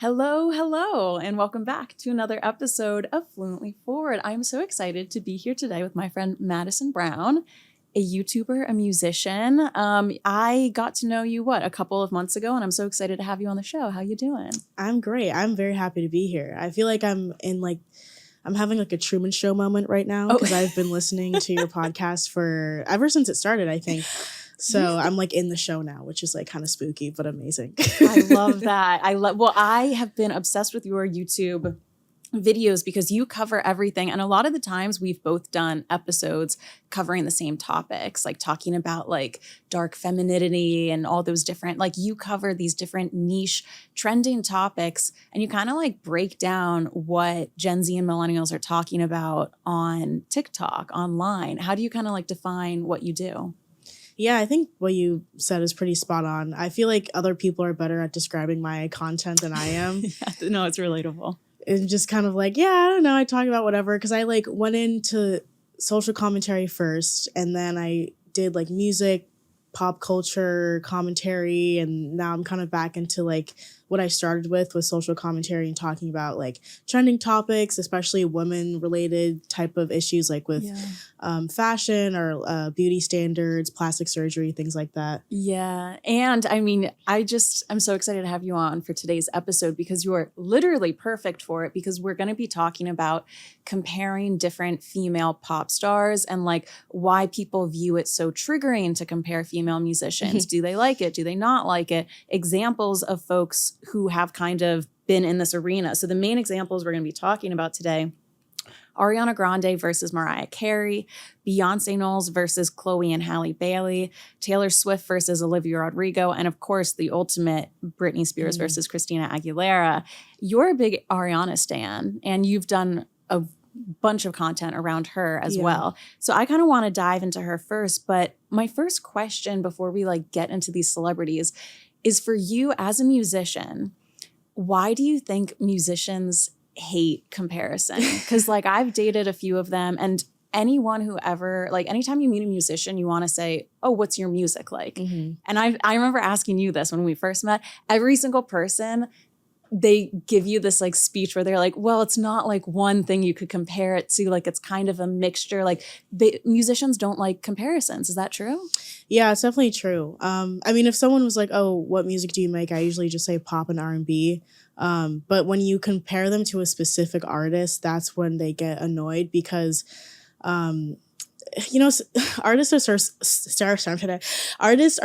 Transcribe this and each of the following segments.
Hello, hello, and welcome back to another episode of Fluently Forward. I'm so excited to be here today with my friend Madisyn Brown, a YouTuber, a musician. I got to know you, a couple of months ago, and I'm so excited to have you on the show. How you doing? I'm great. I'm very happy to be here. I feel like I'm having like a Truman Show moment right now because I've been listening to your podcast for ever since it started, I think. So I'm like in the show now, which is like kind of spooky, but amazing. I love that. I have been obsessed with your YouTube videos because you cover everything. And a lot of the times we've both done episodes covering the same topics, like talking about like dark femininity and all those different, like you cover these different niche trending topics and you kind of like break down what Gen Z and millennials are talking about on TikTok, online. How do you kind of like define what you do? Yeah, I think what you said is pretty spot on. I feel like other people are better at describing my content than I am. No, it's relatable. It's just kind of like, yeah, I don't know. I talk about whatever because I like went into social commentary first and then I did like music, pop culture commentary. And now I'm kind of back into like what I started with social commentary and talking about like trending topics, especially women related type of issues like with fashion or beauty standards, plastic surgery, things like that. Yeah. And I mean, I'm so excited to have you on for today's episode because you are literally perfect for it because we're going to be talking about comparing different female pop stars and like why people view it so triggering to compare female musicians. Do they like it? Do they not like it? Examples of folks who have kind of been in this arena. So the main examples we're going to be talking about today: Ariana Grande versus Mariah Carey, Beyonce Knowles versus Chloe and Halle Bailey, Taylor Swift versus Olivia Rodrigo, and of course the ultimate Britney Spears versus Christina Aguilera. You're a big Ariana stan, and you've done a bunch of content around her as well. So I kind of want to dive into her first, but my first question before we like get into these celebrities is for you as a musician, why do you think musicians hate comparison? Because like I've dated a few of them and anyone who ever, like anytime you meet a musician, you want to say, oh, what's your music like? And I remember asking you this when we first met. Every single person, they give you this like speech where they're like, well, it's not like one thing you could compare it to. Like it's kind of a mixture. Like musicians don't like comparisons. Is that true? Yeah, it's definitely true. I mean, if someone was like, oh, what music do you make? I usually just say pop and R&B. But when you compare them to a specific artist, that's when they get annoyed because, you know, artists are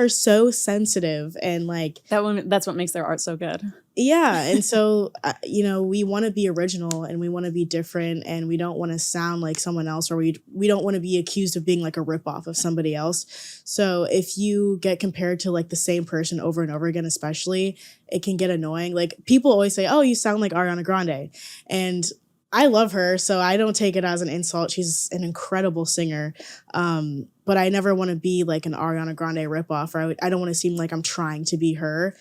so sensitive and like that's what makes their art so good. Yeah. And so, you know, we want to be original and we want to be different and we don't want to sound like someone else, or we don't want to be accused of being like a ripoff of somebody else. So if you get compared to like the same person over and over again, especially, it can get annoying. Like people always say, oh, you sound like Ariana Grande. And I love her, so I don't take it as an insult. She's an incredible singer. But I never want to be like an Ariana Grande ripoff, or I don't want to seem like I'm trying to be her.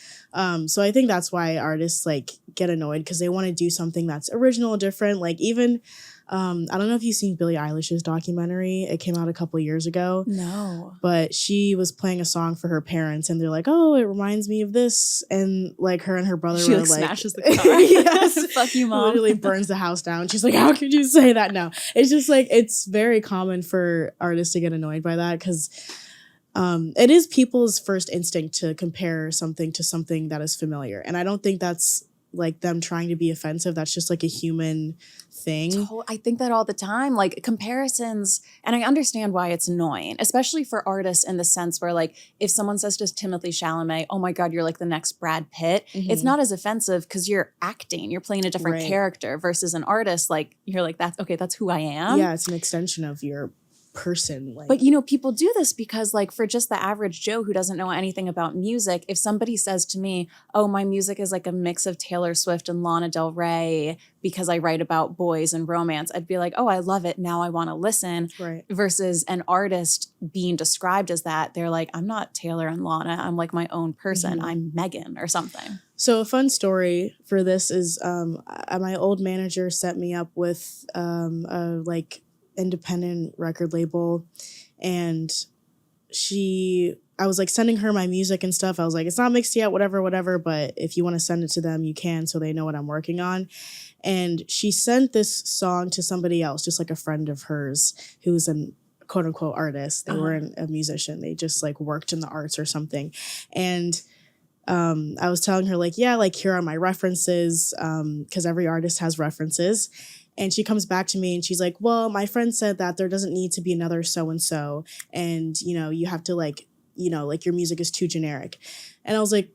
So I think that's why artists like get annoyed because they want to do something that's original, different. Like even, I don't know if you've seen Billie Eilish's documentary. It came out a couple years ago. No. But she was playing a song for her parents and they're like, oh, it reminds me of this. And like her and her brother she were like like smashes the car. Yes. Fuck you, mom. Literally burns the house down. She's like, how could you say that? No, it's just like, it's very common for artists to get annoyed by that because it is people's first instinct to compare something to something that is familiar. And I don't think that's like them trying to be offensive. That's just like a human thing. I think that all the time, like comparisons, and I understand why it's annoying, especially for artists in the sense where like if someone says to Timothée Chalamet, oh my God, you're like the next Brad Pitt, it's not as offensive because you're acting, you're playing a different character versus an artist. Like you're like, that's who I am. Yeah, it's an extension of your person. Like, but you know, people do this because like for just the average Joe who doesn't know anything about music, if somebody says to me, oh, my music is like a mix of Taylor Swift and Lana Del Rey because I write about boys and romance, I'd be like, oh, I love it, now I want to listen. Right. Versus an artist being described as that, they're like, I'm not Taylor and Lana, I'm like my own person, I'm Megan or something. So a fun story for this is my old manager set me up with a like independent record label, and I was like sending her my music and stuff. I was like, it's not mixed yet, whatever. But if you want to send it to them, you can, so they know what I'm working on. And she sent this song to somebody else, just like a friend of hers who's an quote unquote artist. They weren't a musician. They just like worked in the arts or something. And I was telling her like, yeah, like here are my references, because every artist has references. And she comes back to me and she's like, well, my friend said that there doesn't need to be another so-and-so. And, you know, you have to like, you know, like your music is too generic. And I was like,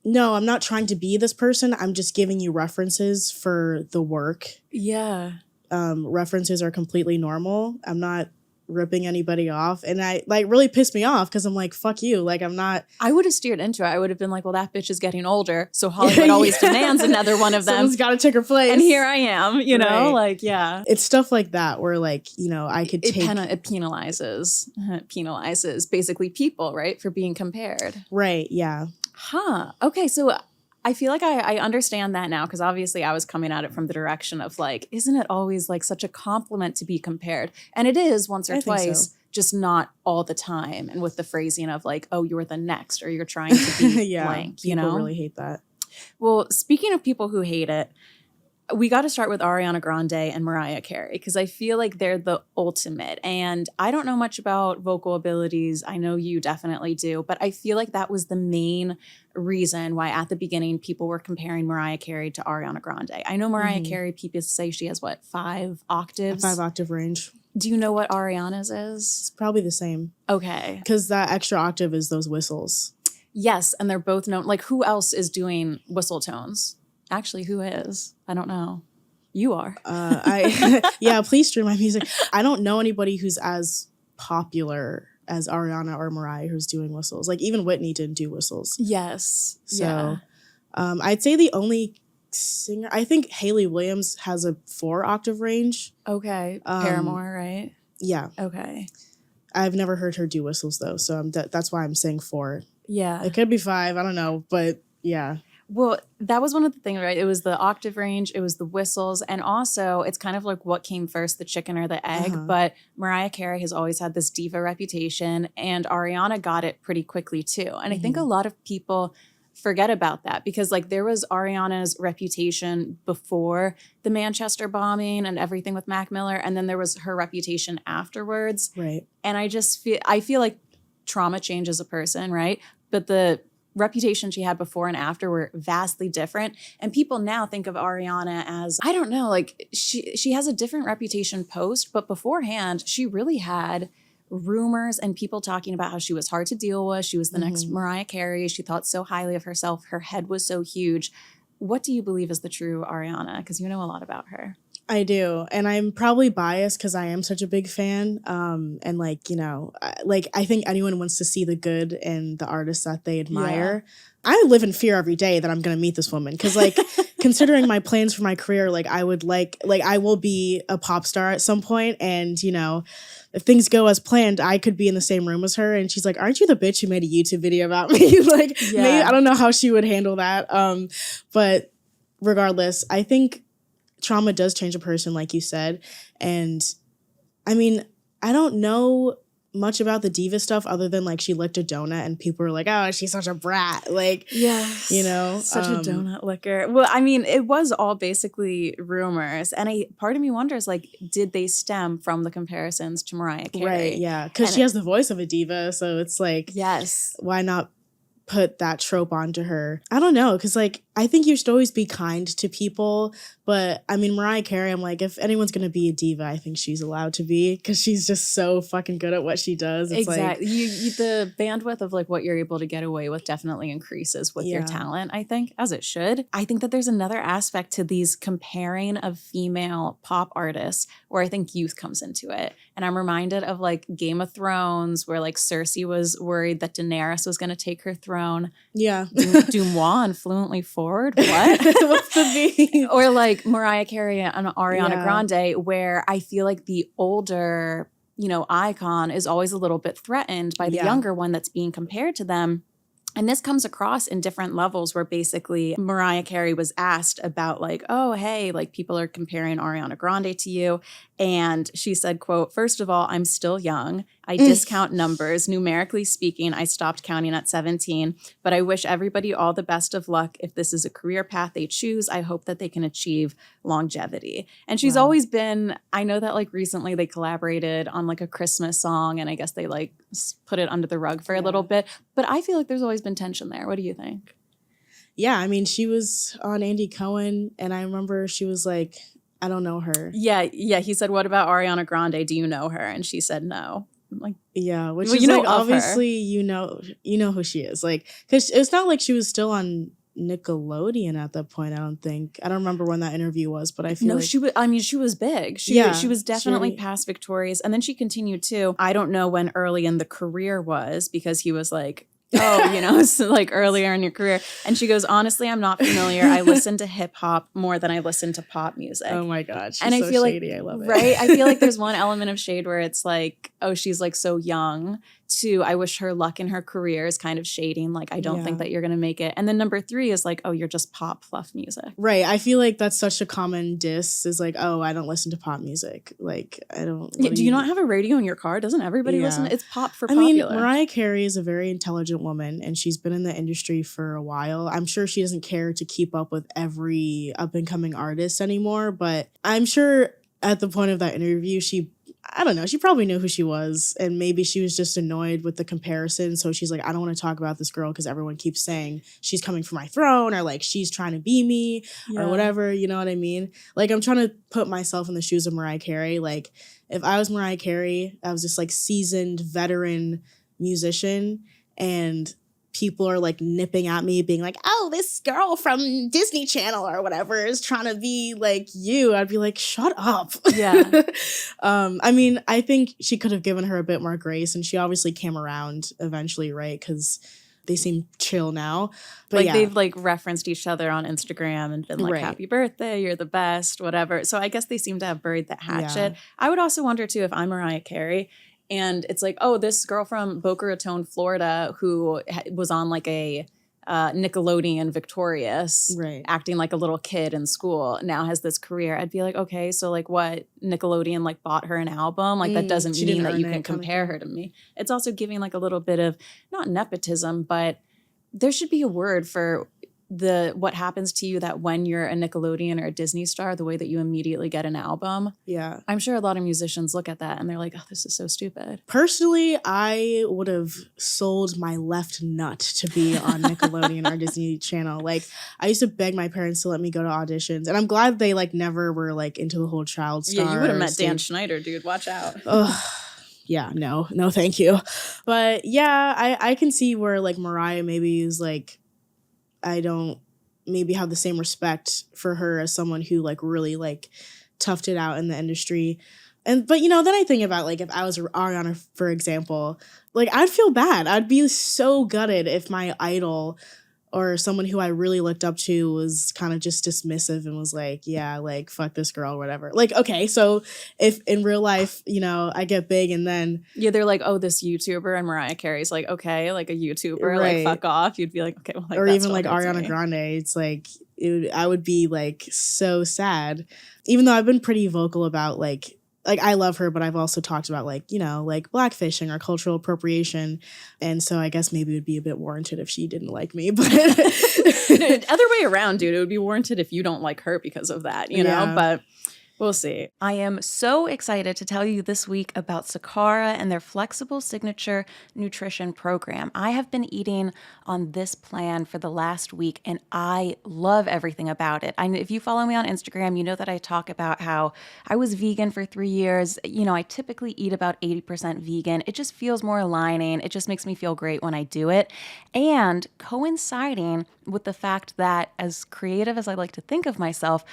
no, I'm not trying to be this person. I'm just giving you references for the work. Yeah. References are completely normal. I'm not ripping anybody off. And I like really pissed me off because I'm like, fuck you. Like I'm not. I would have steered into it. I would have been like, well, that bitch is getting older. So Hollywood always demands another one of them. Someone's got to take her place. And here I am, you know, Right. like, yeah. It's stuff like that where like, you know, I could take. It penalizes basically people, right? For being compared. Right. Yeah. Huh. Okay. So I feel like I understand that now, because obviously I was coming at it from the direction of like, isn't it always like such a compliment to be compared? And it is once or twice, just not all the time. And with the phrasing of like, oh, you're the next, or you're trying to be blank, you know? People really hate that. Well, speaking of people who hate it, we got to start with Ariana Grande and Mariah Carey, because I feel like they're the ultimate. And I don't know much about vocal abilities. I know you definitely do. But I feel like that was the main reason why at the beginning people were comparing Mariah Carey to Ariana Grande. I know Mariah Carey, people say she has, what, 5 octaves? A 5-octave range. Do you know what Ariana's is? It's probably the same. Okay. Because that extra octave is those whistles. Yes. And they're both known. Like, who else is doing whistle tones? Actually, who is? I don't know. You are. Yeah, please stream my music. I don't know anybody who's as popular as Ariana or Mariah who's doing whistles. Like even Whitney didn't do whistles. Yes. So I'd say the only singer, I think Hayley Williams has a 4-octave range. Okay. Paramore, right? Yeah. Okay. I've never heard her do whistles though, so that's why I'm saying 4. Yeah. It could be 5, I don't know, but yeah. Well, that was one of the things, right? It was the octave range, it was the whistles, and also it's kind of like what came first, the chicken or the egg. But Mariah Carey has always had this diva reputation, and Ariana got it pretty quickly too. And I think a lot of people forget about that, because like there was Ariana's reputation before the Manchester bombing and everything with Mac Miller, and then there was her reputation afterwards. Right. And I feel like trauma changes a person, right? But the reputation she had before and after were vastly different. And people now think of Ariana as, I don't know, like she has a different reputation post, but beforehand, she really had rumors and people talking about how she was hard to deal with. She was the next Mariah Carey. She thought so highly of herself. Her head was so huge. What do you believe is the true Ariana? Because you know a lot about her. I do. And I'm probably biased because I am such a big fan. And like, you know, I think anyone wants to see the good in the artists that they admire. Yeah. I live in fear every day that I'm going to meet this woman. Because like, considering my plans for my career, like I would like I will be a pop star at some point. And, you know, if things go as planned, I could be in the same room as her. And she's like, aren't you the bitch who made a YouTube video about me? Like, maybe, I don't know how she would handle that. But regardless, I think trauma does change a person, like you said. And I mean, I don't know much about the diva stuff other than like she licked a donut and people were like, oh, she's such a brat. Like, yes, you know, such a donut licker. Well, I mean, it was all basically rumors. And part of me wonders, like, did they stem from the comparisons to Mariah Carey? Right. Yeah. Because she has the voice of a diva. So it's like, yes, why not put that trope onto her? I don't know, because like I think you should always be kind to people, but I mean Mariah Carey, I'm like, if anyone's gonna be a diva, I think she's allowed to be, because she's just so fucking good at what she does. It's exactly. Like, the bandwidth of like what you're able to get away with definitely increases with your talent, I think, as it should. I think that there's another aspect to these comparing of female pop artists where I think youth comes into it. And I'm reminded of like Game of Thrones, where like Cersei was worried that Daenerys was gonna take her throne. Yeah. Dumois fluently forward. What? What's the beef? Or like Mariah Carey and Ariana Grande, where I feel like the older, you know, icon is always a little bit threatened by the younger one that's being compared to them. And this comes across in different levels, where basically Mariah Carey was asked about like, oh, hey, like people are comparing Ariana Grande to you. And she said, quote, "First of all, I'm still young. I discount numbers. Numerically speaking, I stopped counting at 17. But I wish everybody all the best of luck. If this is a career path they choose, I hope that they can achieve longevity." And she's always been, I know that like recently they collaborated on like a Christmas song, and I guess they like put it under the rug for a little bit. But I feel like there's always been tension there. What do you think? Yeah, I mean, she was on Andy Cohen, and I remember she was like, I don't know her. Yeah. He said, "What about Ariana Grande? Do you know her?" And she said, "No." I'm like, yeah, which well, is you know like, of her. obviously, you know who she is. Like, because it's not like she was still on Nickelodeon at that point. I don't think. I don't remember when that interview was, but I feel like she was. I mean, she was big. She was definitely past Victorious, and then she continued too. I don't know when early in the career was, because he was like, "Oh, you know, so like earlier in your career." And she goes, "Honestly, I'm not familiar. I listen to hip hop more than I listen to pop music." Oh my God. She's and I so feel shady. like, I love it. right? I feel like there's one element of shade where it's like, oh, she's like so young, to I wish her luck in her career is kind of shading. Like, I don't think that you're going to make it. And then number 3 is like, oh, you're just pop fluff music. Right. I feel like that's such a common diss, is like, oh, I don't listen to pop music. Like, I don't. Do you not have a radio in your car? Doesn't everybody listen? It's pop for popular. I mean, Mariah Carey is a very intelligent woman, and she's been in the industry for a while. I'm sure she doesn't care to keep up with every up and coming artist anymore, but I'm sure at the point of that interview, I don't know, she probably knew who she was, and maybe she was just annoyed with the comparison. So she's like, I don't want to talk about this girl because everyone keeps saying she's coming for my throne, or like she's trying to be me, or whatever. You know what I mean? Like, I'm trying to put myself in the shoes of Mariah Carey. Like, if I was Mariah Carey, I was just like seasoned veteran musician, and people are like nipping at me being like, oh, this girl from Disney Channel or whatever is trying to be like you. I'd be like, shut up. Yeah. I mean, I think she could have given her a bit more grace, and she obviously came around eventually, right? Because they seem chill now. But like they've like referenced each other on Instagram and been like, happy birthday, you're the best, whatever. So I guess they seem to have buried that hatchet. I would also wonder too, if I'm Mariah Carey, and it's like, oh, this girl from Boca Raton, Florida, who was on like a Nickelodeon Victorious, acting like a little kid in school, now has this career. I'd be like, okay, so like what, Nickelodeon like bought her an album? Like that doesn't mean that you can compare her to me. It's also giving like a little bit of, not nepotism, but there should be a word for what happens to you, that when you're a Nickelodeon or a Disney star, the way that you immediately get an album. Yeah. I'm sure a lot of musicians look at that and they're like, oh, this is so stupid. Personally, I would have sold my left nut to be on Nickelodeon or Disney Channel. Like, I used to beg my parents to let me go to auditions, and I'm glad they like never were like into the whole child star. Yeah, you would have met Dan Schneider, dude. Watch out. Yeah, no, thank you. But yeah, I can see where like Mariah maybe is like, I don't maybe have the same respect for her as someone who like really like toughed it out in the industry. But you know, then I think about like, if I was Ariana, for example, like I'd feel bad. I'd be so gutted if my idol or someone who I really looked up to was kind of just dismissive and was like, yeah, like fuck this girl or whatever. Like, okay, so if in real life, you know, I get big and then they're like, oh, this YouTuber, and Mariah Carey's like, okay, like a YouTuber, like fuck off. You'd be like, okay, well, like, or even like Ariana Grande. It's like I would be like so sad, even though I've been pretty vocal about like I love her, but I've also talked about like, you know, like blackfishing or cultural appropriation. And so I guess maybe it would be a bit warranted if she didn't like me. But other way around, dude, it would be warranted if you don't like her because of that, you know, but we'll see. I am so excited to tell you this week about Sakara and their flexible signature nutrition program. I have been eating on this plan for the last week, and I love everything about it. If you follow me on Instagram, you know that I talk about how I was vegan for 3 years. You know, I typically eat about 80% vegan. It just feels more aligning. It just makes me feel great when I do it. And coinciding with the fact that, as creative as I like to think of myself,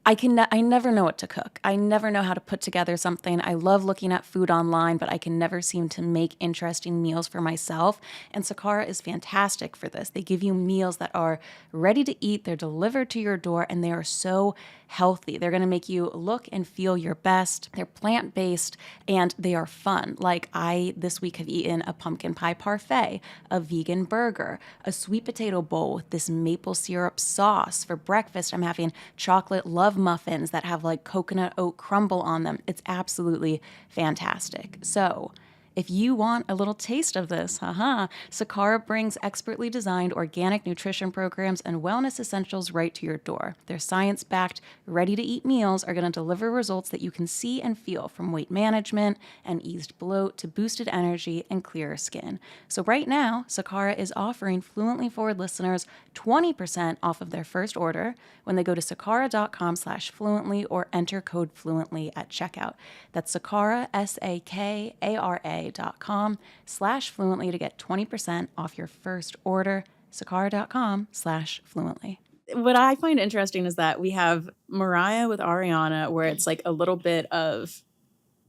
I never know what to cook. I never know how to put together something. I love looking at food online, but I can never seem to make interesting meals for myself. And Sakara is fantastic for this. They give you meals that are ready to eat. They're delivered to your door, and they are so healthy. They're going to make you look and feel your best. They're plant-based, and they are fun. Like, I this week have eaten a pumpkin pie parfait, a vegan burger, a sweet potato bowl with this maple syrup sauce. For breakfast, I'm having chocolate love love muffins that have like coconut oat crumble on them. It's absolutely fantastic. So if you want a little taste of this, Sakara brings expertly designed organic nutrition programs and wellness essentials right to your door. Their science-backed, ready-to-eat meals are going to deliver results that you can see and feel, from weight management and eased bloat to boosted energy and clearer skin. So right now, Sakara is offering Fluently Forward listeners 20% off of their first order when they go to sakara.com/fluently or enter code FLUENTLY at checkout. That's Sakara, sakara.com/fluently to get 20% off your first order. sakara.com/fluently. What I find interesting is that we have Mariah with Ariana, where it's like a little bit of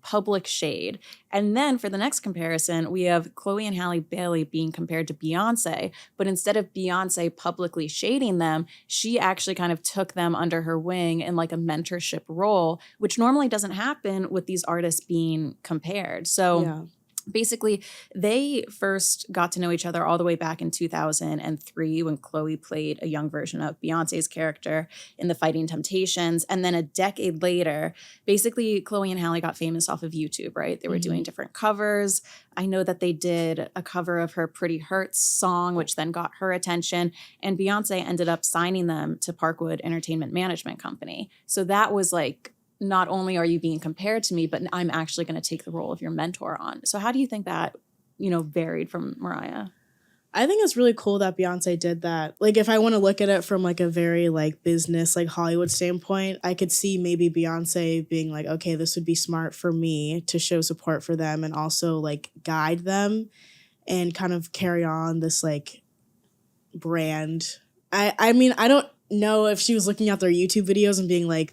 public shade. And then for the next comparison, we have Chloe and Halle Bailey being compared to Beyonce. But instead of Beyonce publicly shading them, she actually kind of took them under her wing in like a mentorship role, which normally doesn't happen with these artists being compared. So basically, they first got to know each other all the way back in 2003 when Chloe played a young version of Beyonce's character in The Fighting Temptations. And then a decade later, basically, Chloe and Halle got famous off of YouTube, right? They were doing different covers. I know that they did a cover of her Pretty Hurts song, which then got her attention. And Beyonce ended up signing them to Parkwood Entertainment Management Company. So that was like, not only are you being compared to me, but I'm actually going to take the role of your mentor on. So how do you think that, varied from Mariah? I think it's really cool that Beyonce did that. Like, if I want to look at it from like a very like business, like Hollywood standpoint, I could see maybe Beyonce being like, okay, this would be smart for me to show support for them and also like guide them and kind of carry on this like brand. I mean, I don't know if she was looking at their YouTube videos and being like,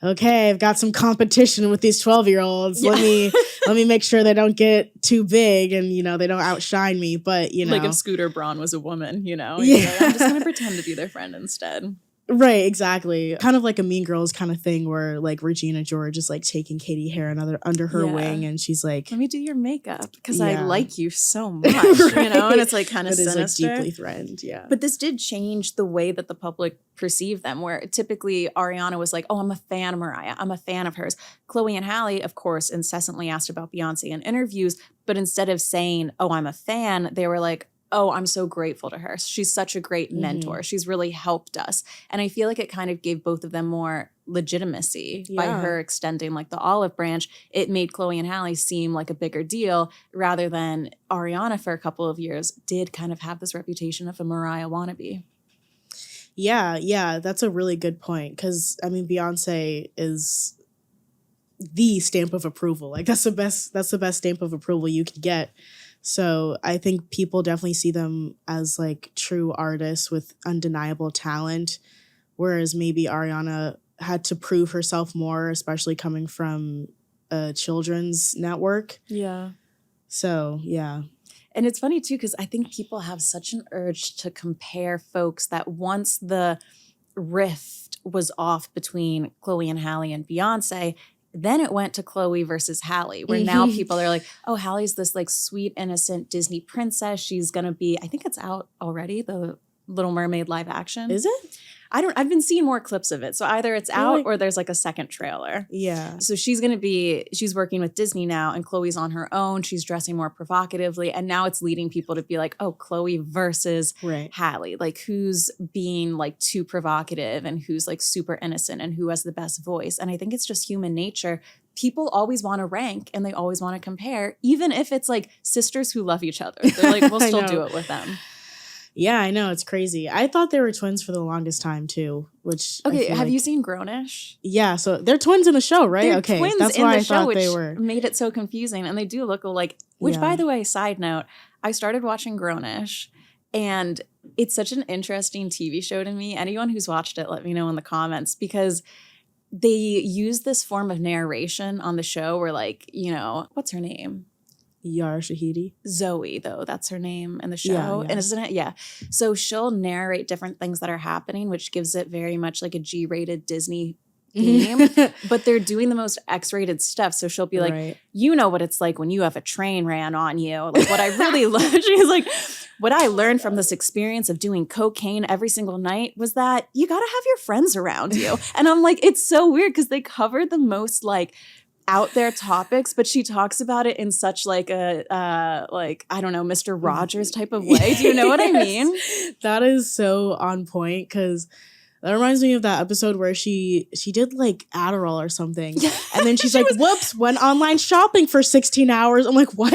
okay, I've got some competition with these 12-year-olds. Yeah. Let me make sure they don't get too big and, they don't outshine me. But, Like if Scooter Braun was a woman, Yeah. Like, I'm just going to pretend to be their friend instead. Right, exactly. Kind of like a Mean Girls kind of thing where like Regina George is like taking Katie Hare under her wing and she's like, let me do your makeup because I like you so much, Right. And it's like kind of sinister. Is like deeply threatened, But this did change the way that the public perceived them, where typically Ariana was like, oh, I'm a fan of Mariah. I'm a fan of hers. Chloe and Halle, of course, incessantly asked about Beyonce in interviews, but instead of saying, oh, I'm a fan, they were like, oh, I'm so grateful to her. She's such a great mentor. She's really helped us. And I feel like it kind of gave both of them more legitimacy by her extending like the olive branch. It made Chloe and Halle seem like a bigger deal rather than Ariana for a couple of years did kind of have this reputation of a Mariah wannabe. Yeah, that's a really good point. Because, I mean, Beyonce is the stamp of approval. Like, that's the best stamp of approval you could get. So I think people definitely see them as like true artists with undeniable talent, whereas maybe Ariana had to prove herself more, especially coming from a children's network. Yeah. So, yeah. And it's funny too, because I think people have such an urge to compare folks that once the rift was off between Chloe and Halle and Beyonce, then it went to Chloe versus Halle, where now people are like, oh, Halle's this like sweet, innocent Disney princess. She's going to be, I think it's out already, the Little Mermaid live action. Is it? I've been seeing more clips of it. So either it's out or there's like a second trailer. Yeah. So she's working with Disney now and Chloe's on her own. She's dressing more provocatively. And now it's leading people to be like, oh, Chloe versus Halle. Like who's being like too provocative and who's like super innocent and who has the best voice. And I think it's just human nature. People always want to rank and they always want to compare, even if it's like sisters who love each other. They're like, we'll still do it with them. Yeah, I know. It's crazy. I thought they were twins for the longest time, too. Which okay, have you seen Grownish? Yeah, so they're twins in the show, right? They're okay, twins that's in why the I show, thought which they were. Made it so confusing. And they do look alike, which, by the way, side note, I started watching Grownish, and it's such an interesting TV show to me. Anyone who's watched it, let me know in the comments, because they use this form of narration on the show where, like, what's her name? Yara Shahidi. Zoe, though, that's her name in the show. Yeah. And isn't it? Yeah. So she'll narrate different things that are happening, which gives it very much like a G-rated Disney theme, but they're doing the most X-rated stuff. So she'll be like, Right. you know what it's like when you have a train ran on you. Like what I really love, she's like, what I learned from this experience of doing cocaine every single night was that you got to have your friends around you. And I'm like, it's so weird because they covered the most like out there topics, but she talks about it in such like a like, I don't know, Mr. Rogers type of way. Do you know what I mean? That is so on point because that reminds me of that episode where she did like Adderall or something. And then she's like, whoops, went online shopping for 16 hours. I'm like, what?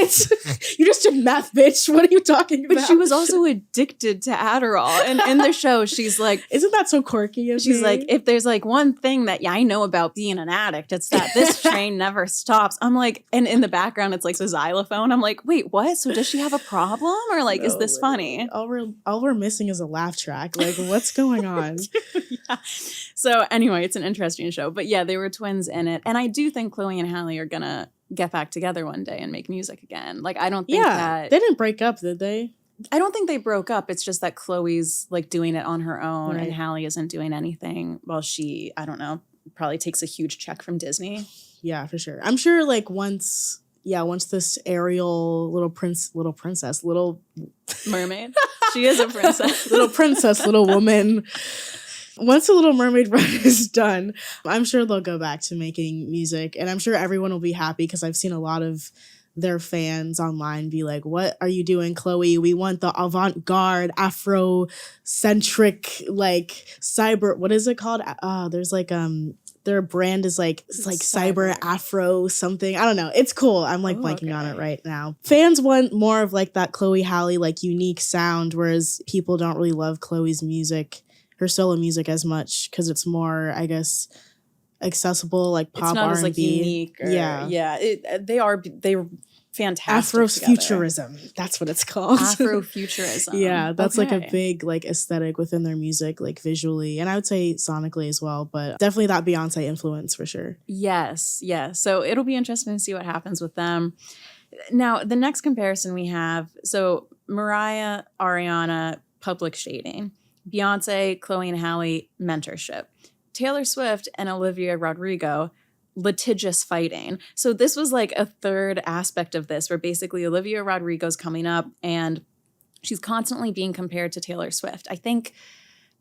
You just did meth, bitch. What are you talking about? But she was also addicted to Adderall. And in the show, she's like, isn't that so quirky of she's me? like, if there's like one thing that I know about being an addict, it's that this train never stops. I'm like, and in the background, it's like the xylophone. I'm like, wait, what? So does she have a problem? Or like, is this funny? All we're missing is a laugh track. Like, what's going on? Yeah. So anyway, it's an interesting show. But yeah, they were twins in it. And I do think Chloe and Halle are going to get back together one day and make music again. Like, I don't think that... They didn't break up, did they? I don't think they broke up. It's just that Chloe's like doing it on her own Right. and Halle isn't doing anything while she, I don't know, probably takes a huge check from Disney. Yeah, for sure. I'm sure like once this Ariel little Mermaid. She is a princess. little woman. Once the Little Mermaid run is done, I'm sure they'll go back to making music. And I'm sure everyone will be happy because I've seen a lot of their fans online be like, what are you doing, Chloe? We want the avant-garde, Afro-centric, like cyber, what is it called? There's like, their brand is like, it's like cyber Afro something. I don't know. It's cool. I'm like blanking on it right now. Fans want more of like that Chloe Halle, like unique sound, whereas people don't really love Chloe's music, her solo music as much because it's more, I guess, accessible, like pop, it's not R&B. as like unique. Or, they're fantastic. Afrofuturism. That's what it's called. Afrofuturism. Yeah, that's like a big like aesthetic within their music, like visually, and I would say sonically as well. But definitely that Beyonce influence for sure. Yes, yeah. So it'll be interesting to see what happens with them. Now, the next comparison we have, so Mariah, Ariana, public shading. Beyonce, Chloe and Halle, mentorship. Taylor Swift and Olivia Rodrigo, litigious fighting. So this was like a third aspect of this where basically Olivia Rodrigo's coming up and she's constantly being compared to Taylor Swift. I think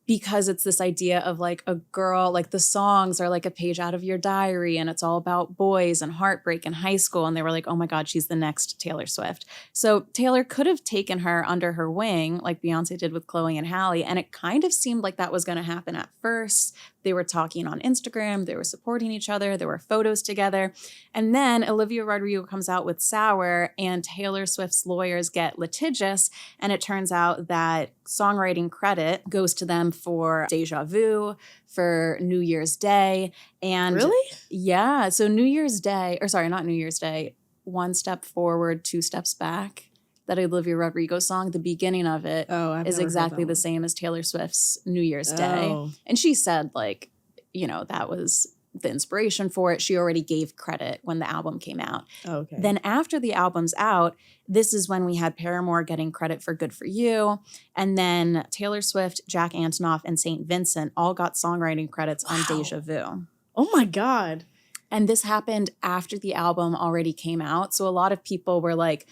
because it's this idea of like a girl, like the songs are like a page out of your diary and it's all about boys and heartbreak in high school. And they were like, oh my God, she's the next Taylor Swift. So Taylor could have taken her under her wing like Beyonce did with Chloe and Halle. And it kind of seemed like that was going to happen at first. They were talking on Instagram. They were supporting each other. There were photos together. And then Olivia Rodrigo comes out with Sour and Taylor Swift's lawyers get litigious. And it turns out that songwriting credit goes to them for Deja Vu, for New Year's Day. And really? Yeah. So New Year's Day, or sorry, not New Year's Day, One Step Forward, Two Steps Back. That Olivia Rodrigo song, the beginning of it is exactly the same as Taylor Swift's New Year's Day. And she said, like, you know, that was the inspiration for it. She already gave credit when the album came out. Okay. Then after the album's out, this is when we had Paramore getting credit for Good For You. And then Taylor Swift, Jack Antonoff, and St. Vincent all got songwriting credits on Deja Vu. Oh my God. And this happened after the album already came out. So a lot of people were like,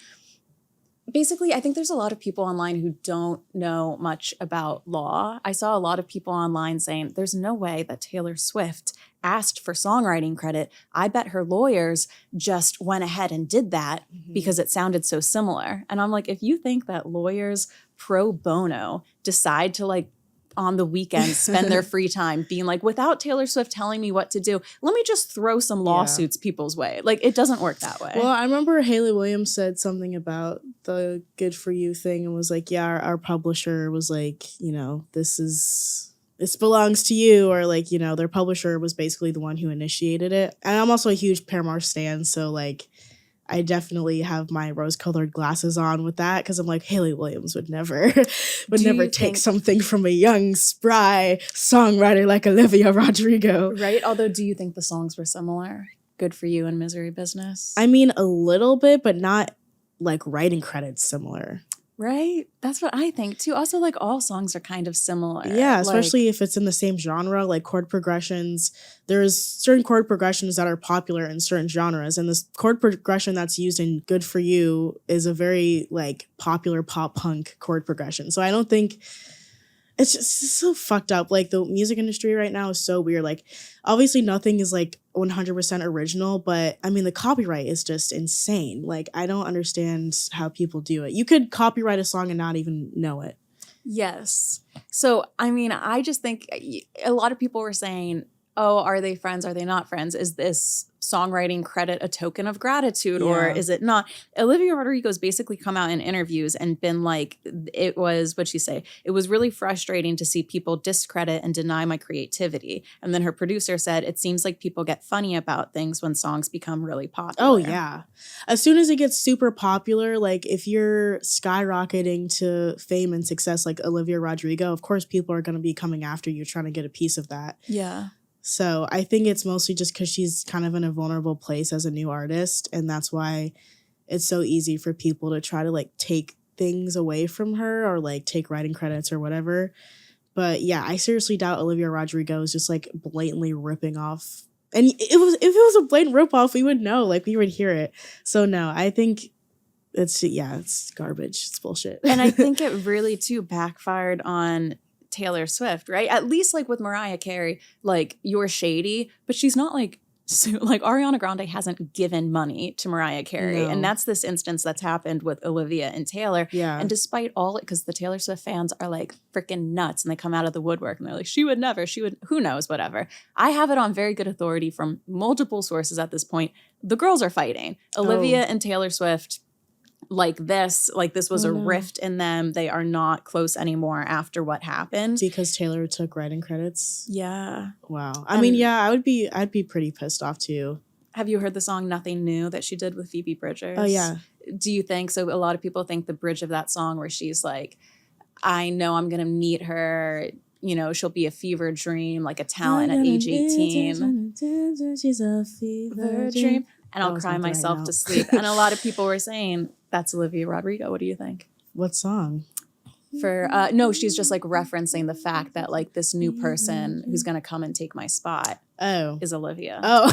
basically, I think there's a lot of people online who don't know much about law. I saw a lot of people online saying, there's no way that Taylor Swift asked for songwriting credit. I bet her lawyers just went ahead and did that because it sounded so similar. And I'm like, if you think that lawyers pro bono decide to like on the weekend spend their free time being like, without Taylor Swift telling me what to do, let me just throw some lawsuits people's way. Like, it doesn't work that way. Well, I remember Hayley Williams said something about the Good For You thing and was like, yeah, our publisher was like, you know, this belongs to you, or like, you know, their publisher was basically the one who initiated it. And I'm also a huge Paramore stan, so like I definitely have my rose-colored glasses on with that because I'm like, Hayley Williams would never take something from a young, spry songwriter like Olivia Rodrigo. Right? Although, do you think the songs were similar? Good For You and Misery Business? I mean, a little bit, but not like writing credits similar. Right? That's what I think too. Also, like all songs are kind of similar. Yeah, Like, especially if it's in the same genre, like chord progressions. There's certain chord progressions that are popular in certain genres, and this chord progression that's used in Good For You is a very like popular pop punk chord progression. So I don't think it's just so fucked up. Like the music industry right now is so weird. Like obviously nothing is like 100% original, but I mean the copyright is just insane. Like I don't understand how people do it. You could copyright a song and not even know it. yes. So, I mean, I just think a lot of people were saying, oh, are they friends? Are they not friends? Is this songwriting credit a token of gratitude or Yeah. is it not? Olivia Rodrigo's basically come out in interviews and been like, it was, what'd she say? It was really frustrating to see people discredit and deny my creativity. And then her producer said, it seems like people get funny about things when songs become really popular. Oh yeah. As soon as it gets super popular, like if you're skyrocketing to fame and success like Olivia Rodrigo, of course people are going to be coming after you trying to get a piece of that. Yeah. So I think it's mostly just because she's kind of in a vulnerable place as a new artist. And that's why it's so easy for people to try to like take things away from her or like take writing credits or whatever. But yeah, I seriously doubt Olivia Rodrigo is just like blatantly ripping off. And if it was a blatant ripoff, we would know, like we would hear it. So no, I think it's garbage. It's bullshit. And I think it really too backfired on Taylor Swift, right? At least like with Mariah Carey, like you're shady, but she's not like like Ariana Grande hasn't given money to Mariah Carey. No. And that's this instance that's happened with Olivia and Taylor. Yeah. And despite all it, because the Taylor Swift fans are like freaking nuts and they come out of the woodwork and they're like, she would never, who knows, whatever. I have it on very good authority from multiple sources at this point. The girls are fighting. Olivia and Taylor Swift, like this was a rift in them. They are not close anymore after what happened. Because Taylor took writing credits? Yeah. Wow. I mean, yeah, I'd be pretty pissed off too. Have you heard the song Nothing New that she did with Phoebe Bridgers? Oh, yeah. Do you think, so a lot of people think the bridge of that song where she's like, I know I'm going to meet her, you know, she'll be a fever dream, like a talent at age 18. She's a fever Dream. And I'll cry something myself right to now. sleep. And a lot of people were saying, that's Olivia Rodrigo. What do you think? What song? No, she's just like referencing the fact that like this new person who's going to come and take my spot is Olivia. Oh.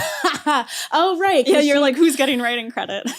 Oh, right. Yeah, you're like, who's getting writing credit?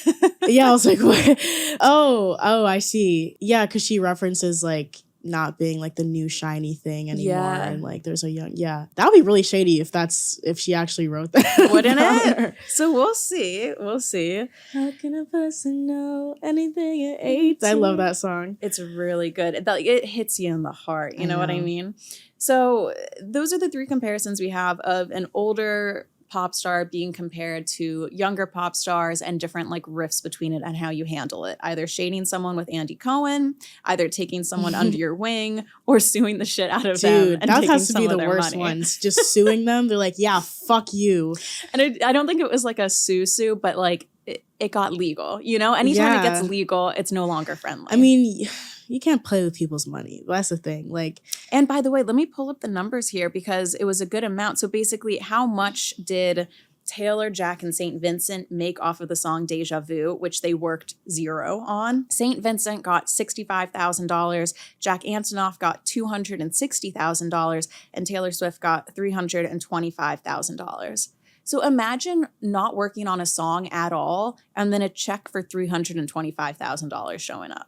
Yeah, I was like, what? Oh, I see. Yeah, because she references like not being like the new shiny thing anymore. Yeah. And like there's a young, that would be really shady if she actually wrote that. Wouldn't it? So we'll see. We'll see. How can a person know anything at 18? I love that song. It's really good. It hits you in the heart. You know what I know. mean? So those are the three comparisons we have of an older pop star being compared to younger pop stars and different like riffs between it and how you handle it. Either shading someone with Andy Cohen, either taking someone under your wing, or suing the shit out of them. Dude, And that taking has to some be of the their worst money. ones. Just suing them. They're like, yeah, fuck you. And I don't think it was like a sue, but like it got legal. You know, anytime it gets legal, it's no longer friendly. I mean, you can't play with people's money. That's the thing. Like, and by the way, let me pull up the numbers here because it was a good amount. So basically, how much did Taylor, Jack, and St. Vincent make off of the song Deja Vu, which they worked zero on? St. Vincent got $65,000, Jack Antonoff got $260,000, and Taylor Swift got $325,000. So imagine not working on a song at all and then a check for $325,000 showing up.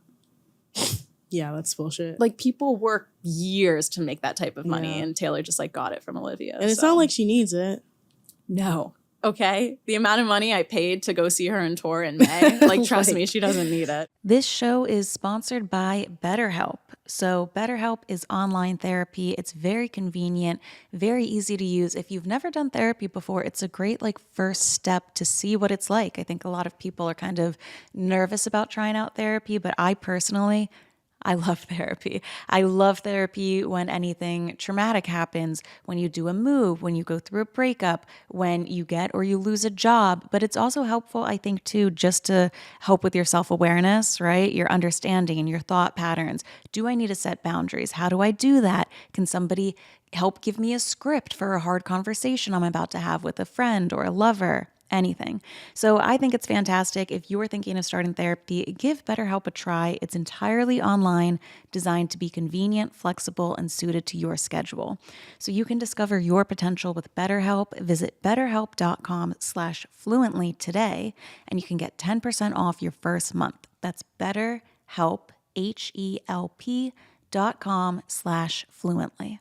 yeah, that's bullshit. Like people work years to make that type of money, Yeah. and Taylor just like got it from Olivia. And it's not like she needs it. No. Okay. The amount of money I paid to go see her in tour in May, like, trust me, she doesn't need it. This show is sponsored by BetterHelp. So BetterHelp is online therapy. It's very convenient, very easy to use. If you've never done therapy before, it's a great like first step to see what it's like. I think a lot of people are kind of nervous about trying out therapy, but I love therapy. I love therapy when anything traumatic happens, when you do a move, when you go through a breakup, when you get or you lose a job. But it's also helpful, I think, too, just to help with your self-awareness, right? Your understanding and your thought patterns. Do I need to set boundaries? How do I do that? Can somebody help give me a script for a hard conversation I'm about to have with a friend or a lover? anything. So I think it's fantastic. If you're thinking of starting therapy, give BetterHelp a try. It's entirely online, designed to be convenient, flexible, and suited to your schedule. So you can discover your potential with BetterHelp. Visit betterhelp.com/fluently today, and you can get 10% off your first month. That's BetterHelp, HELP.com/fluently.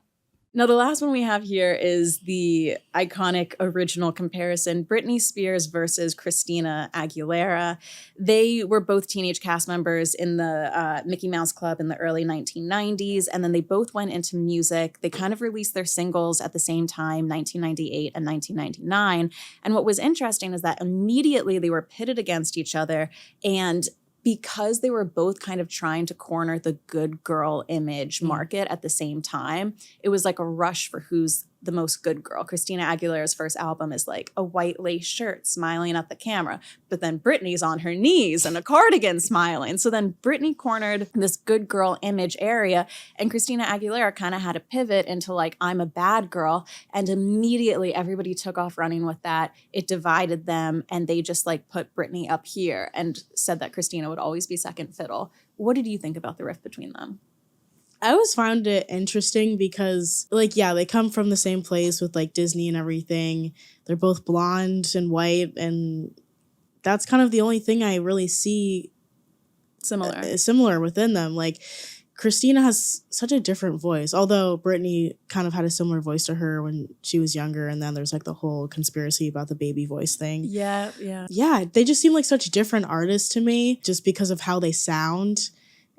Now, the last one we have here is the iconic original comparison, Britney Spears versus Christina Aguilera. They were both teenage cast members in the Mickey Mouse Club in the early 1990s, and then they both went into music. They kind of released their singles at the same time, 1998 and 1999. And what was interesting is that immediately they were pitted against each other, and because they were both kind of trying to corner the good girl image market at the same time, it was like a rush for who's the most good girl. Christina Aguilera's first album is like a white lace shirt smiling at the camera, but then Britney's on her knees in a cardigan smiling. So then Britney cornered this good girl image area, and Christina Aguilera kind of had to pivot into like, I'm a bad girl. And immediately everybody took off running with that. It divided them, and they just like put Britney up here and said that Christina would always be second fiddle. What did you think about the rift between them? I always found it interesting because, like, yeah, they come from the same place with, like, Disney and everything. They're both blonde and white, and that's kind of the only thing I really see similar within them. Like, Christina has such a different voice, although Britney kind of had a similar voice to her when she was younger, and then there's, like, the whole conspiracy about the baby voice thing. Yeah. Yeah, they just seem like such different artists to me just because of how they sound.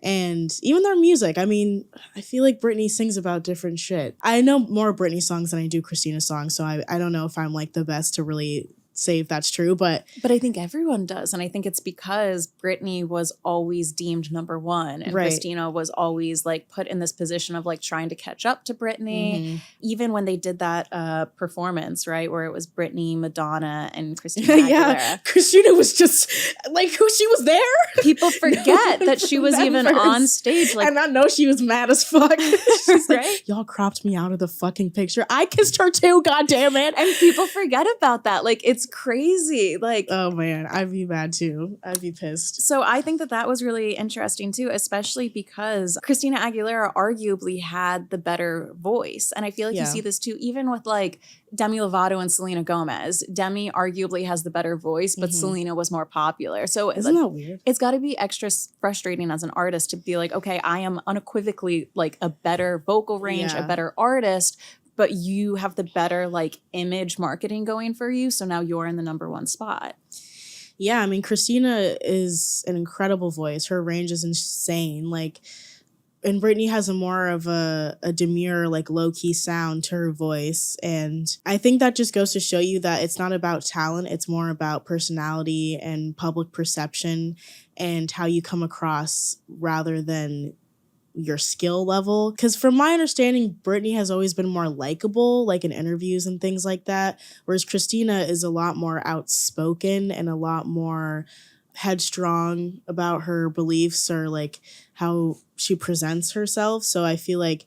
And even their music, I mean, I feel like Britney sings about different shit. I know more Britney songs than I do Christina songs, so I don't know if I'm like the best to really say if that's true, but I think everyone does. And I think it's because Britney was always deemed number one, and Christina was always like put in this position of like trying to catch up to Britney. Mm-hmm. Even when they did that performance, right, where it was Britney, Madonna, and Christina Aguilera. Yeah, Christina was just like, who, she was there? People forget that she was even on stage. Like, and I know she was mad as fuck. She's like, right? Y'all cropped me out of the fucking picture. I kissed her too, goddammit. And people forget about that. Like, it's crazy. Like, oh man, I'd be mad too. I'd be pissed. So I think that was really interesting too, especially because Christina Aguilera arguably had the better voice. And I feel like you see this too, even with like Demi Lovato and Selena Gomez. Demi arguably has the better voice, but Selena was more popular. So isn't that weird? It's got to be extra frustrating as an artist to be like, okay, I am unequivocally like a better vocal range, a better artist, but you have the better like image marketing going for you. So now you're in the number one spot. Yeah, I mean, Christina is an incredible voice. Her range is insane. Like, and Britney has a more of a demure, like low-key sound to her voice. And I think that just goes to show you that it's not about talent. It's more about personality and public perception and how you come across rather than your skill level. Because from my understanding, Britney has always been more likable, like in interviews and things like that, whereas Christina is a lot more outspoken and a lot more headstrong about her beliefs or like how she presents herself. So I feel like,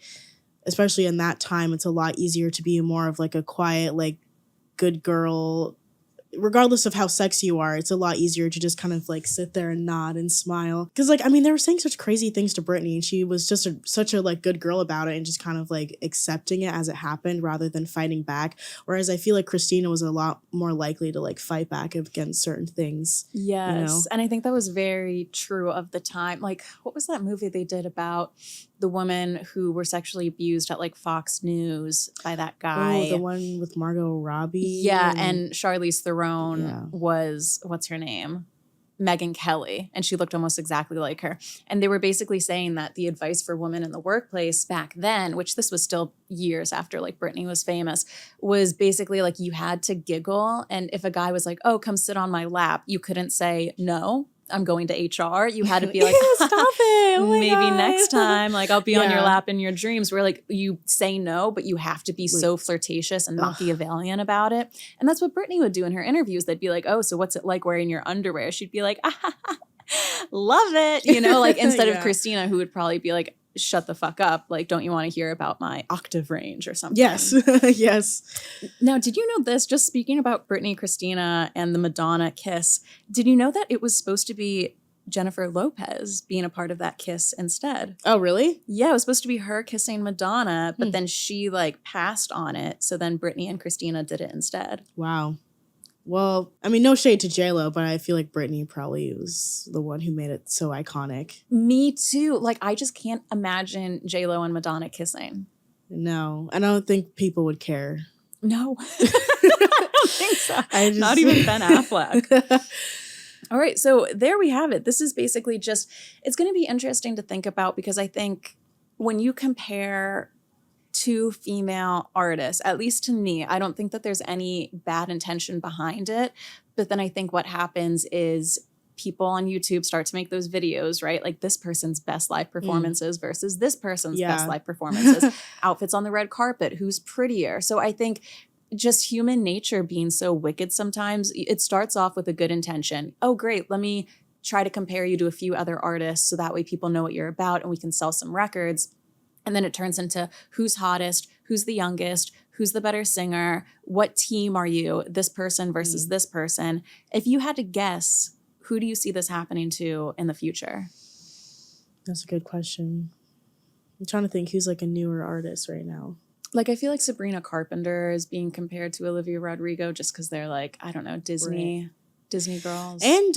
especially in that time, it's a lot easier to be more of like a quiet, like good girl. Regardless of how sexy you are, it's a lot easier to just kind of like sit there and nod and smile. Because like, I mean, they were saying such crazy things to Britney, and she was just such a like good girl about it and just kind of like accepting it as it happened rather than fighting back. Whereas I feel like Christina was a lot more likely to like fight back against certain things. Yes. You know? And I think that was very true of the time. Like, what was that movie they did about the women who were sexually abused at like Fox News by that guy? Oh, the one with Margot Robbie. Yeah, and Charlize Theron was, what's her name? Megyn Kelly, and she looked almost exactly like her. And they were basically saying that the advice for women in the workplace back then, which this was still years after like Britney was famous, was basically like you had to giggle. And if a guy was like, oh, come sit on my lap, you couldn't say no. I'm going to HR. You had to be like, stop it. Oh maybe God. Next time, like I'll be on your lap in your dreams. Where like you say no, but you have to be so flirtatious and Machiavellian about it. And that's what Britney would do in her interviews. They'd be like, oh, so what's it like wearing your underwear? She'd be like, love it. You know, like instead of Christina, who would probably be like, shut the fuck up. Like, don't you want to hear about my octave range or something? Yes. Yes. Now, did you know this? Just speaking about Britney, Christina, and the Madonna kiss, did you know that it was supposed to be Jennifer Lopez being a part of that kiss instead? Oh, really? Yeah, it was supposed to be her kissing Madonna, but then she like passed on it. So then Britney and Christina did it instead. Wow. Well, I mean, no shade to J-Lo, but I feel like Britney probably was the one who made it so iconic. Me too. Like, I just can't imagine J-Lo and Madonna kissing. No, I don't think people would care. No. I don't think so. Not even Ben Affleck. All right, so there we have it. This is basically just, it's going to be interesting to think about because I think when you compare two female artists, at least to me, I don't think that there's any bad intention behind it. But then I think what happens is people on YouTube start to make those videos, right? Like this person's best live performances versus this person's best live performances, outfits on the red carpet, who's prettier. So I think just human nature being so wicked sometimes, it starts off with a good intention. Oh, great. Let me try to compare you to a few other artists so that way people know what you're about and we can sell some records. And then it turns into who's hottest, who's the youngest, who's the better singer, what team are you, this person versus this person. If you had to guess, who do you see this happening to in the future? That's a good question. I'm trying to think who's like a newer artist right now. Like, I feel like Sabrina Carpenter is being compared to Olivia Rodrigo just because they're like, I don't know, Disney girls. And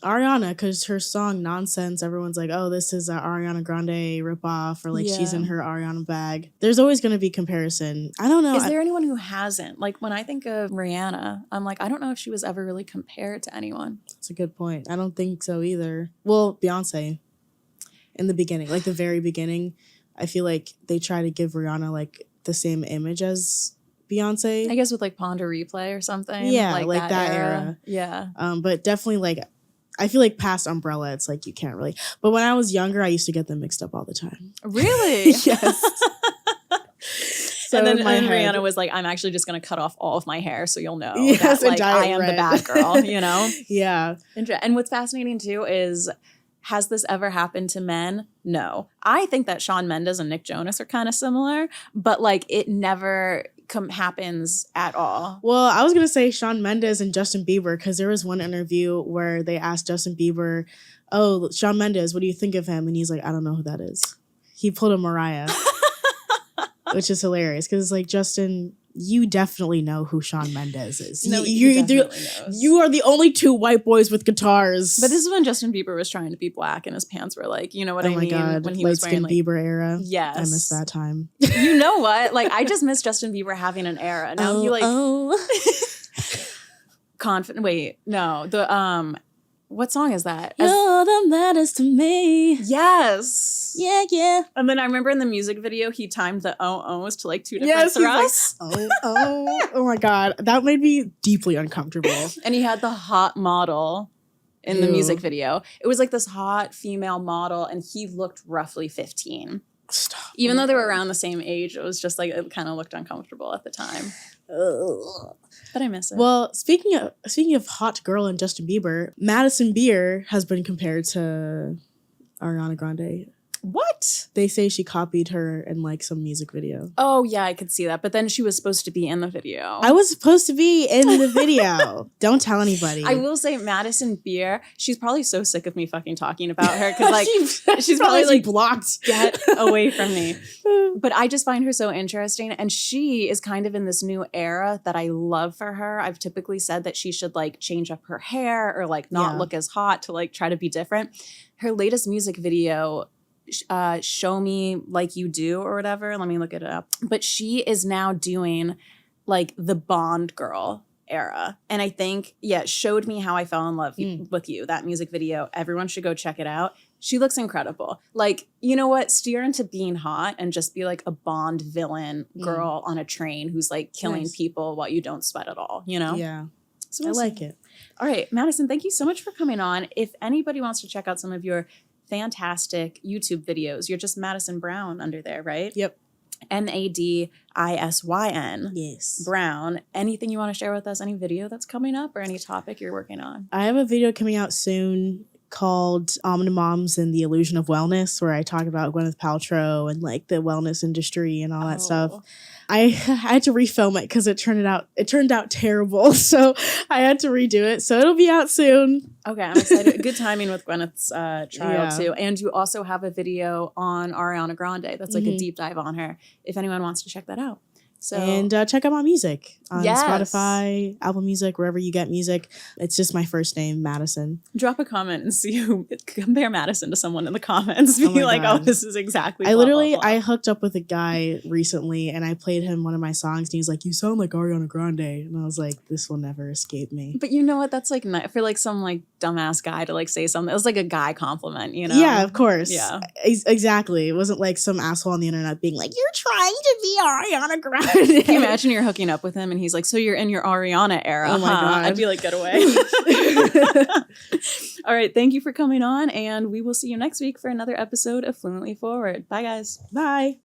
Ariana, because her song Nonsense, everyone's like, oh, this is an Ariana Grande ripoff, or like she's in her Ariana bag. There's always going to be comparison. I don't know. Is there anyone who hasn't? Like, when I think of Rihanna, I'm like, I don't know if she was ever really compared to anyone. That's a good point. I don't think so either. Well, Beyonce in the beginning, like the very beginning, I feel like they try to give Rihanna like the same image as Beyonce. I guess with like Ponder Replay or something. Yeah, like that era. Yeah. But definitely like, I feel like past Umbrella, it's like you can't really. But when I was younger, I used to get them mixed up all the time. Really? Yes. So and then head, Rihanna was like, I'm actually just going to cut off all of my hair so you'll know yes, that like I am red. the bad girl, you know? Yeah. And what's fascinating too is, has this ever happened to men? No. I think that Shawn Mendes and Nick Jonas are kind of similar, but like it never happens at all. Well, I was going to say Shawn Mendes and Justin Bieber, because there was one interview where they asked Justin Bieber, oh, Shawn Mendes, what do you think of him? And he's like, I don't know who that is. He pulled a Mariah, which is hilarious because it's like, Justin, you definitely know who Shawn Mendes is. No, he definitely knows. You are the only two white boys with guitars. But this is when Justin Bieber was trying to be black and his pants were like, you know what I mean? Oh my God, when he was wearing like, Bieber era. Yes. I miss that time. You know what? Like, I just miss Justin Bieber having an era. Now he like confident. Wait, no. The what song is that? You're the matters to me. Yes. Yeah, yeah. And then I remember in the music video, he timed the oh-ohs to like two different thrusts. Like, oh my God. That made me deeply uncomfortable. And he had the hot model in the music video. It was like this hot female model, and he looked roughly 15. Stop. Even though they were around the same age, it was just like, it kind of looked uncomfortable at the time. Ugh. But I miss it. Well, speaking of hot girl and Justin Bieber, Madison Beer has been compared to Ariana Grande. What? They say she copied her in like some music video. Oh yeah, I could see that. But then she was supposed to be in the video. I was supposed to be in the video. Don't tell anybody. I will say Madison Beer, she's probably so sick of me fucking talking about her because like she's probably like blocked. Get away from me. But I just find her so interesting, and she is kind of in this new era that I love for her. I've typically said that she should like change up her hair or like not look as hot to like try to be different. Her latest music video, Show Me Like You Do or whatever, let me look it up, but she is now doing like the Bond girl era, and I think Showed Me How I Fell in Love with You, that music video, everyone should go check it out. She looks incredible. Like, you know what, steer into being hot and just be like a Bond villain girl on a train who's like killing people while you don't sweat at all, you know? Yeah. So I like it. All right, Madisyn, thank you so much for coming on. If anybody wants to check out some of your fantastic YouTube videos, you're just Madisyn Brown under there, right? Yep. Madisyn. Yes. Brown. Anything you want to share with us? Any video that's coming up or any topic you're working on? I have a video coming out soon called Moms and the Illusion of Wellness, where I talk about Gwyneth Paltrow and like the wellness industry and all that stuff. I had to refilm it because it turned out terrible. So I had to redo it. So it'll be out soon. Okay, I'm excited. Good timing with Gwyneth's trial Yeah. too. And you also have a video on Ariana Grande. That's like a deep dive on her. If anyone wants to check that out. So And check out my music on Yes. Spotify, Apple Music, wherever you get music. It's just my first name, Madisyn. drop a comment and see who compare Madisyn to someone in the comments. Be Oh my like, God. oh, this is exactly. I blah, literally, blah, blah. I hooked up with a guy recently and I played him one of my songs and he was like, you sound like Ariana Grande. And I was like, this will never escape me. But you know what? That's like for like some like dumbass guy to like say something. It was like a guy compliment, you know? Yeah, of course. Yeah. Exactly. It wasn't like some asshole on the internet being like, you're trying to be Ariana Grande. Can you imagine you're hooking up with him and he's like, so you're in your Ariana era? Oh my God. I'd be like, get away. All right. Thank you for coming on. And we will see you next week for another episode of Fluently Forward. Bye, guys. Bye.